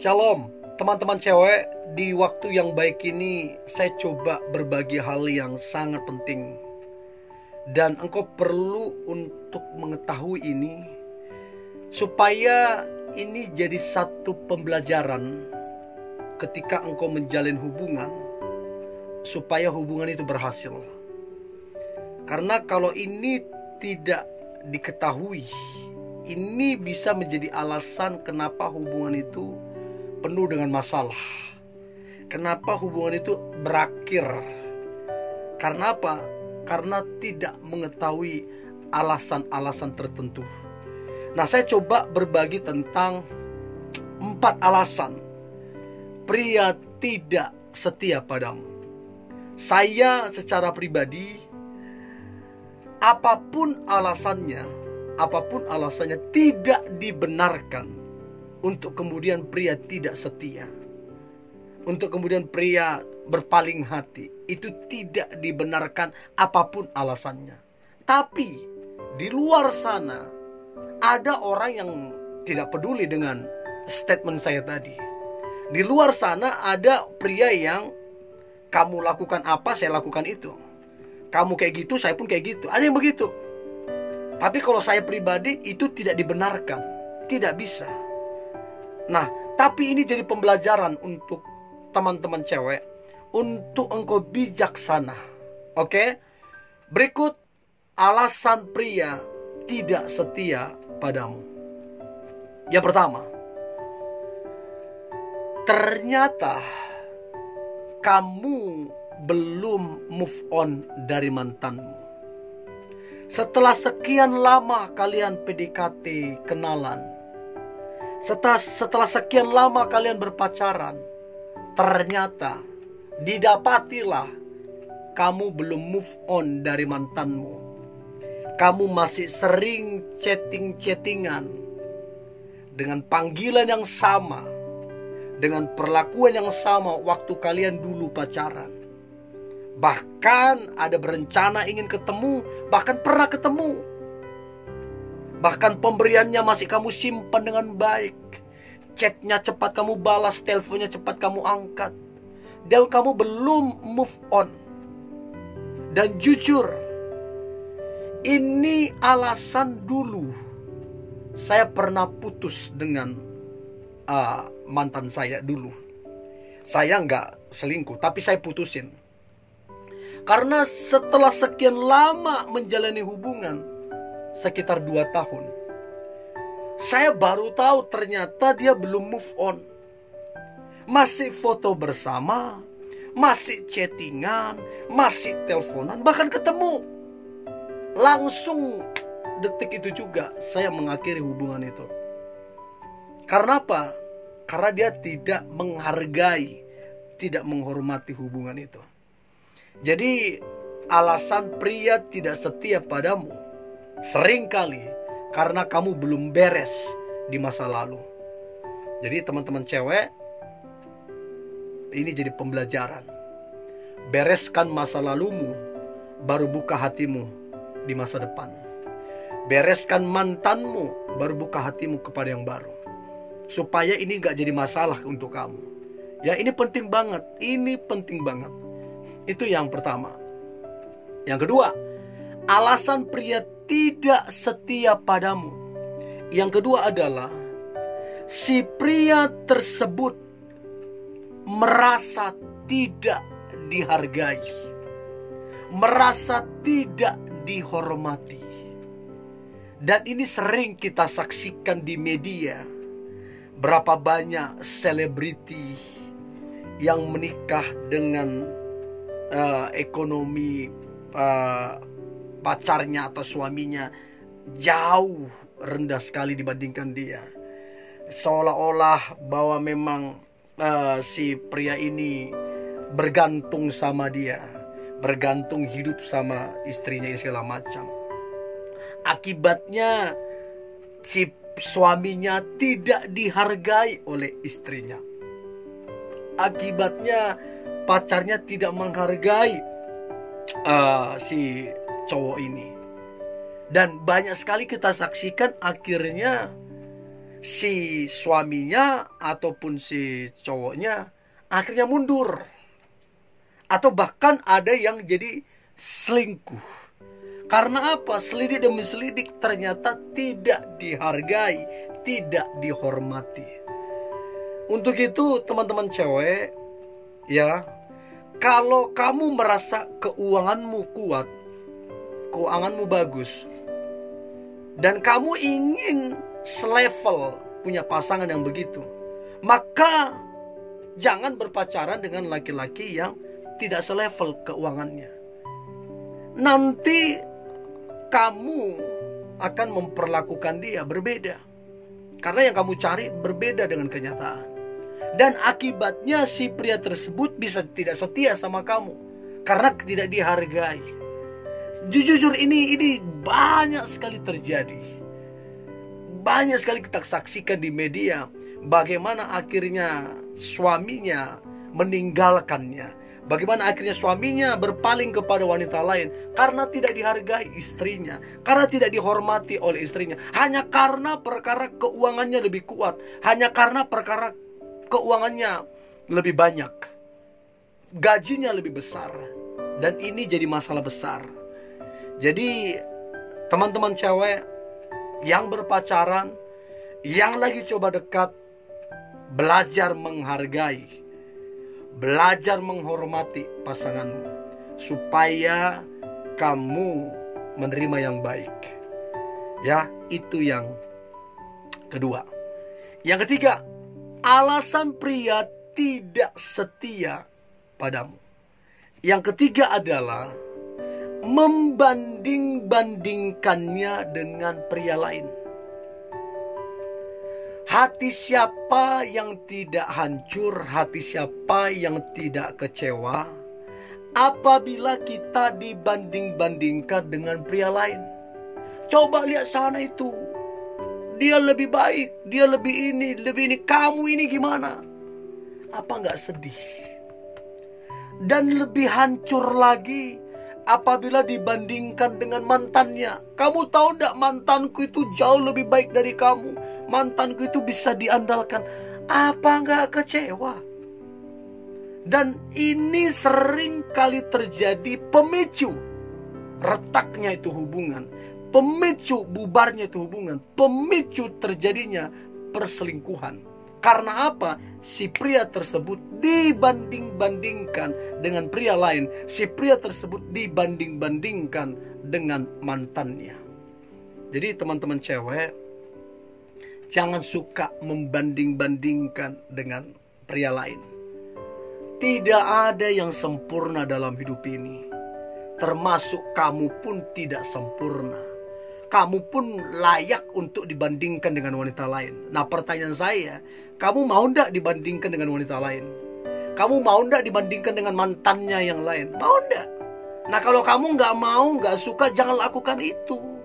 Shalom, teman-teman cewek. Di waktu yang baik ini saya coba berbagi hal yang sangat penting. Dan engkau perlu untuk mengetahui ini, supaya ini jadi satu pembelajaran ketika engkau menjalin hubungan, supaya hubungan itu berhasil. Karena kalau ini tidak diketahui, ini bisa menjadi alasan kenapa hubungan itu penuh dengan masalah. Kenapa hubungan itu berakhir? Karena apa? Karena tidak mengetahui alasan-alasan tertentu. Nah, saya coba berbagi tentang 4 alasan pria tidak setia padamu. Saya secara pribadi, apapun alasannya tidak dibenarkan untuk kemudian pria tidak setia, untuk kemudian pria berpaling hati. Itu tidak dibenarkan apapun alasannya. Tapi di luar sana ada orang yang tidak peduli dengan statement saya tadi. Di luar sana ada pria yang kamu lakukan apa, saya lakukan itu. Kamu kayak gitu, saya pun kayak gitu. Ada yang begitu. Tapi kalau saya pribadi, itu tidak dibenarkan. Tidak bisa. Nah, tapi ini jadi pembelajaran untuk teman-teman cewek, untuk engkau bijaksana. Oke? Berikut alasan pria tidak setia padamu. Yang pertama, ternyata kamu belum move on dari mantanmu. Setelah sekian lama kalian PDKT, kenalan, setelah sekian lama kalian berpacaran, ternyata didapatilah kamu belum move on dari mantanmu. Kamu masih sering chatting-chattingan dengan panggilan yang sama, dengan perlakuan yang sama waktu kalian dulu pacaran. Bahkan ada berencana ingin ketemu, bahkan pernah ketemu. Bahkan pemberiannya masih kamu simpan dengan baik. Chatnya cepat kamu balas, teleponnya cepat kamu angkat. Dan kamu belum move on. Dan jujur, ini alasan dulu saya pernah putus dengan mantan saya dulu. Saya nggak selingkuh, tapi saya putusin. Karena setelah sekian lama menjalani hubungan, sekitar 2 tahun, saya baru tahu ternyata dia belum move on. Masih foto bersama, masih chattingan, masih teleponan, bahkan ketemu. Langsung detik itu juga saya mengakhiri hubungan itu. Karena apa? Karena dia tidak menghargai, tidak menghormati hubungan itu. Jadi alasan pria tidak setia padamu seringkali karena kamu belum beres di masa lalu. Jadi teman-teman cewek, ini jadi pembelajaran. Bereskan masa lalumu, baru buka hatimu di masa depan. Bereskan mantanmu, baru buka hatimu kepada yang baru. Supaya ini gak jadi masalah untuk kamu. Ya, ini penting banget. Ini penting banget. Itu yang pertama. Yang kedua, alasan pria tidak setia padamu. Yang kedua adalah si pria tersebut merasa tidak dihargai, merasa tidak dihormati. Dan ini sering kita saksikan di media. Berapa banyak selebriti yang menikah dengan ekonomi pacarnya atau suaminya jauh rendah sekali dibandingkan dia. Seolah-olah bahwa memang si pria ini bergantung sama dia, bergantung hidup sama istrinya segala macam. Akibatnya si suaminya tidak dihargai oleh istrinya. Akibatnya pacarnya tidak menghargai si cowok ini. Dan banyak sekali kita saksikan akhirnya si suaminya ataupun si cowoknya akhirnya mundur. Atau bahkan ada yang jadi selingkuh. Karena apa? Selidik demi selidik ternyata tidak dihargai, tidak dihormati. Untuk itu teman-teman cewek, ya, kalau kamu merasa keuanganmu kuat, keuanganmu bagus, dan kamu ingin selevel punya pasangan yang begitu, maka jangan berpacaran dengan laki-laki yang tidak selevel keuangannya. Nanti kamu akan memperlakukan dia berbeda, karena yang kamu cari berbeda dengan kenyataan. Dan akibatnya si pria tersebut bisa tidak setia sama kamu karena tidak dihargai. Jujur ini banyak sekali terjadi. Banyak sekali kita saksikan di media bagaimana akhirnya suaminya meninggalkannya. Bagaimana akhirnya suaminya berpaling kepada wanita lain karena tidak dihargai istrinya, karena tidak dihormati oleh istrinya, hanya karena perkara keuangannya lebih kuat, hanya karena perkara keuangannya lebih banyak, gajinya lebih besar. Dan ini jadi masalah besar. Jadi teman-teman cewek yang berpacaran, yang lagi coba dekat, belajar menghargai, belajar menghormati pasanganmu, supaya kamu menerima yang baik. Ya, itu yang kedua. Yang ketiga, alasan pria tidak setia padamu. Yang ketiga adalah membanding-bandingkannya dengan pria lain. Hati siapa yang tidak hancur, hati siapa yang tidak kecewa apabila kita dibanding-bandingkan dengan pria lain. Coba lihat sana itu, dia lebih baik, dia lebih ini, kamu ini gimana? Apa nggak sedih? Dan lebih hancur lagi apabila dibandingkan dengan mantannya. Kamu tahu enggak, mantanku itu jauh lebih baik dari kamu, mantanku itu bisa diandalkan. Apa enggak kecewa? Dan ini sering kali terjadi pemicu retaknya itu hubungan, pemicu bubarnya itu hubungan, pemicu terjadinya perselingkuhan. Karena apa? Si pria tersebut dibanding-bandingkan dengan pria lain. Si pria tersebut dibanding-bandingkan dengan mantannya. Jadi teman-teman cewek, jangan suka membanding-bandingkan dengan pria lain. Tidak ada yang sempurna dalam hidup ini. Termasuk kamu pun tidak sempurna. Kamu pun layak untuk dibandingkan dengan wanita lain. Nah, pertanyaan saya, kamu mau enggak dibandingkan dengan wanita lain? Kamu mau enggak dibandingkan dengan mantannya yang lain? Mau enggak? Nah, kalau kamu enggak mau, enggak suka, jangan lakukan itu.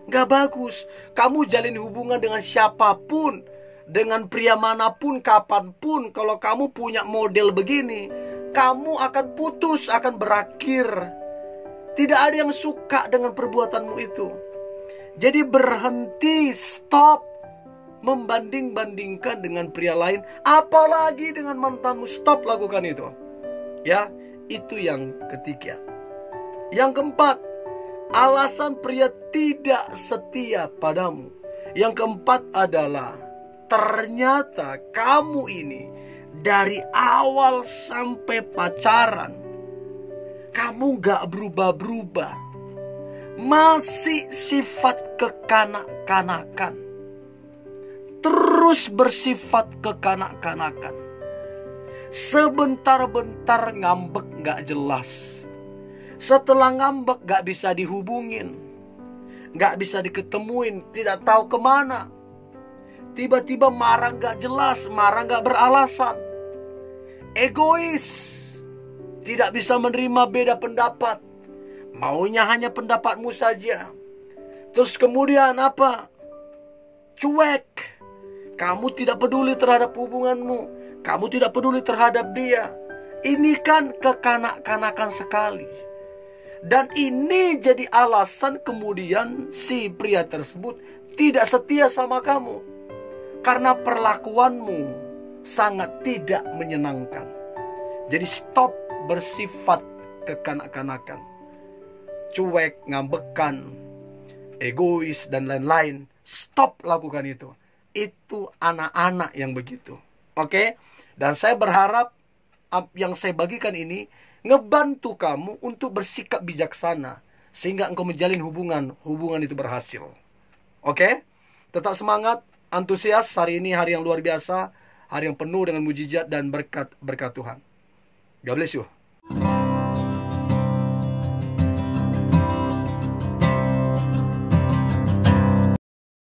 Enggak bagus. Kamu jalin hubungan dengan siapapun, dengan pria manapun, kapanpun. Kalau kamu punya model begini, kamu akan putus, akan berakhir. Tidak ada yang suka dengan perbuatanmu itu. Jadi berhenti, stop membanding-bandingkan dengan pria lain, apalagi dengan mantanmu. Stop lakukan itu. Ya, itu yang ketiga. Yang keempat, alasan pria tidak setia padamu. Yang keempat adalah ternyata kamu ini dari awal sampai pacaran, kamu gak berubah-berubah. Masih sifat kekanak-kanakan. Terus bersifat kekanak-kanakan. Sebentar-bentar ngambek gak jelas. Setelah ngambek gak bisa dihubungin, gak bisa diketemuin, tidak tahu kemana. Tiba-tiba marah gak jelas, marah gak beralasan. Egois, tidak bisa menerima beda pendapat, maunya hanya pendapatmu saja. Terus kemudian apa? Cuek. Kamu tidak peduli terhadap hubunganmu, kamu tidak peduli terhadap dia. Ini kan kekanak-kanakan sekali. Dan ini jadi alasan kemudian si pria tersebut tidak setia sama kamu. karena perlakuanmu sangat tidak menyenangkan. Jadi stop bersifat kekanak-kanakan, cuek, ngambekan, egois, dan lain-lain. Stop lakukan itu. Itu anak-anak yang begitu. Oke? Dan saya berharap yang saya bagikan ini ngebantu kamu untuk bersikap bijaksana, sehingga engkau menjalin hubungan itu berhasil. Oke? Tetap semangat, antusias. Hari ini hari yang luar biasa, hari yang penuh dengan mujizat dan berkat Tuhan. God bless you.